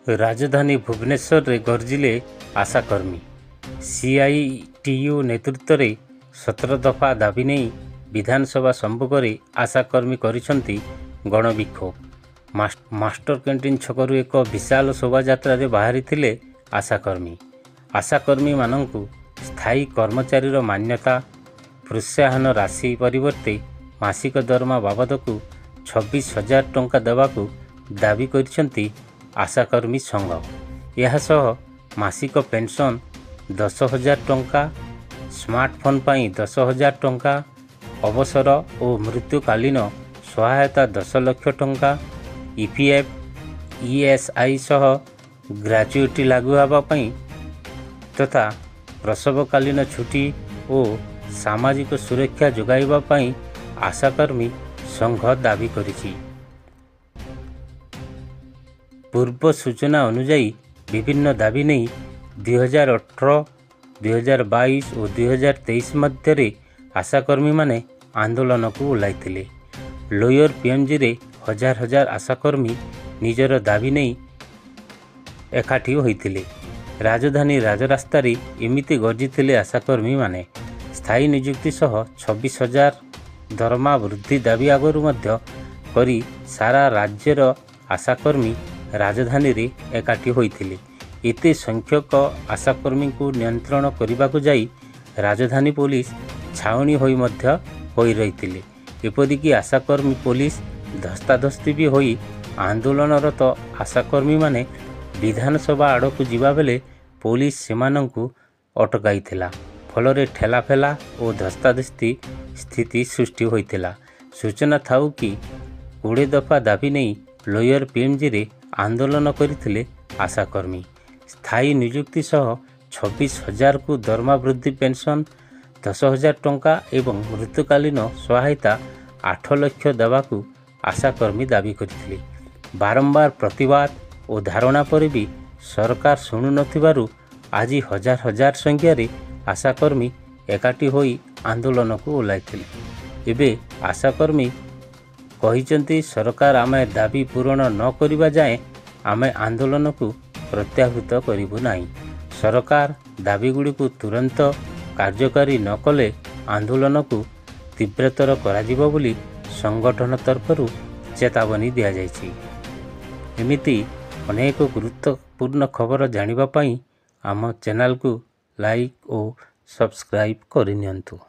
राजधानी भुवनेश्वर रे गर्जिले आशाकर्मी। सीआईटीयू नेतृत्व रे 17 दफा दाबी नहीं विधानसभा सम्मुखें आशाकर्मी करिसेंती गणविक्षोभ। मास्टर कैंटीन छकरू एक विशाल शोभायात्रा रे बाहरी थिले आशाकर्मी। आशाकर्मी मानंकु स्थायी कर्मचारीर मान्यता प्रोत्साहन राशि परिवर्ते मासिक दरमा बाबदकु 26,000 टंका देवाकू दाबी करिसेंती आशाकर्मी संघ। यह सह मासिक पेंशन 10,000 टंका, स्मार्टफोन पाई 10,000 टंका, अवसर और मृत्युकालीन सहायता 10 लाख टंका, ईपीएफ ईएसआई सह ग्रेजुएटी लागू होगा तथा प्रसवकालीन छुट्टी और सामाजिक सुरक्षा जोगाइबा पाई आशाकर्मी संघ दाबी करिछि। पूर्व सूचना अनुजाई विभिन्न दाबी नहीं 2018, 2022 और 2023 मध्य आशाकर्मी माने आंदोलन को ओह्लाइथिले। लोयर पीएमजी रे हजार हजार आशाकर्मी निजर दाबी नहीं एकाठी होइथिले। राजधानी राजरास्ता रे एमिति गर्जिथिले आशाकर्मी माने। स्थायी नियुक्ति सह 26,000 दरमा वृद्धि दाबी आगरू मध्य करी सारा राज्यर आशाकर्मी राजधानी रे एकाठी होइथिले। एते संख्यक आशाकर्मी को नियंत्रण करने को जाई राजधानी पुलिस छाउनी होई मध्य होई रहिथिले। एपरिकी आशाकर्मी पुलिस धस्ताधस्ती भी होई आंदोलनरत आशाकर्मी माने विधानसभा आड़कू जिबा बेले पुलिस सेमानंकु अटकाइथिला। फलरे ठेलाफेला और धस्ताधस्ती स्थिति सृष्टि होइथिला। सूचना थाउ कि 20 दफा दाबी नहीं लोयर पीएमजी रे आंदोलन करथिले आशाकर्मी। स्थायी नियुक्ति सह 26,000 को दरमा वृद्धि पेंशन 10,000 टंका एवं मृत्युकालीन सहायता 8 लाख देवाकू आशाकर्मी दाबी करथिले। बारंबार प्रतिवाद और धारणा पर भी सरकार शुणु नथिबारु आज हजार हजार संख्यार आशाकर्मी एकाठी होई आंदोलन को ओह्लाइथिले। एबे आशाकर्मी कहिसेंती सरकार आमे दाबी पूरण न करिबा जाए आमे आंदोलन को प्रत्याहृत करिबु नाही। सरकार दाबी गुड़ी को तुरंत कार्यकारी न कले आंदोलन को तीव्रतर कराजिबो बोली संगठन तरफरु चेतावनी दिया जायछि। एमिति अनेक गुरुत्वपूर्ण खबर जानिबा पई आम चैनल को लाइक और सब्सक्राइब करिनियंतु।